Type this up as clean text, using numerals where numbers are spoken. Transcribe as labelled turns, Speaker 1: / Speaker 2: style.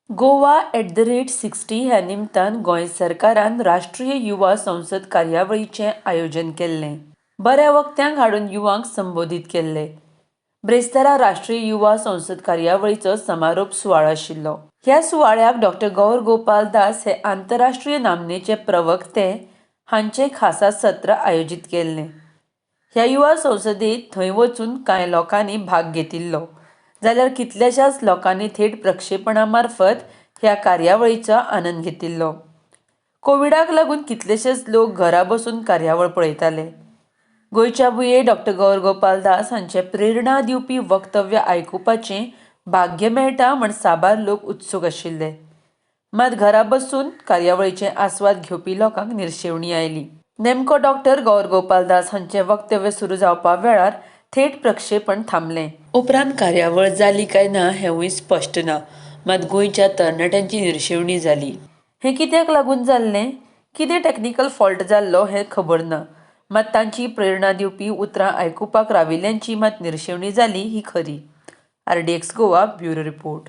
Speaker 1: गोवा@60 ह्या निमतान गोंय सरकारान राष्ट्रीय युवा संसद कार्यावळीचें आयोजन केल्लें. बऱ्या वक्त्यांक हाडून युवांक संबोधीत केल्ले. ब्रेस्तारा राष्ट्रीय युवा संसद कार्यावळीचो समारोप सुवाळो आशिल्लो. ह्या सुवाळ्याक डॉ. गौर गोपाल दास हे आंतरराष्ट्रीय नामनेचे प्रवक्ते हांचें खासा सत्र आयोजीत केल्लें. ह्या युवा संसदेंत थंय वचून कांय लोकांनी भाग घेतिल्लो, जाल्यार कितल्याशाच लोकांनी थेट प्रक्षेपणा मार्फत ह्या कार्यावळीचो आनंद घेतिल्लो. कोविडाक लागून कितलेशेच लोक घरा बसून कार्यावळ पळयताले. गोंयच्या भुंये डॉ. गौर गोपाल दास हांचें प्रेरणा दिवपी वक्तव्य आयकुपाचें भाग्य मेळटा म्हूण साबार लोक उत्सूक आशिल्ले. मात घरा बसून कार्यावळीचें आस्वाद घेवपी लोकांक निरशेवणी आयली. नेमको डॉ. गौर गोपाल दास हांचें वक्तव्य सुरू जावपा वेळार थेट प्रक्षेपण थांबलें. उपरांत कार्यावळ जाली काय ना हेंवूय स्पश्ट ना, मात गोंयच्या तरणाट्यांची निरशेवणी जाली. हें कित्याक लागून जाल्लें? कितें टॅक्निकल फॉल्ट जाल्लो हें खबर ना, मात तांची प्रेरणा दिवपी उतरां आयकुपाक राविल्ल्यांची मात निरशेवणी जाली ही खरी. RDX Goa bureau report.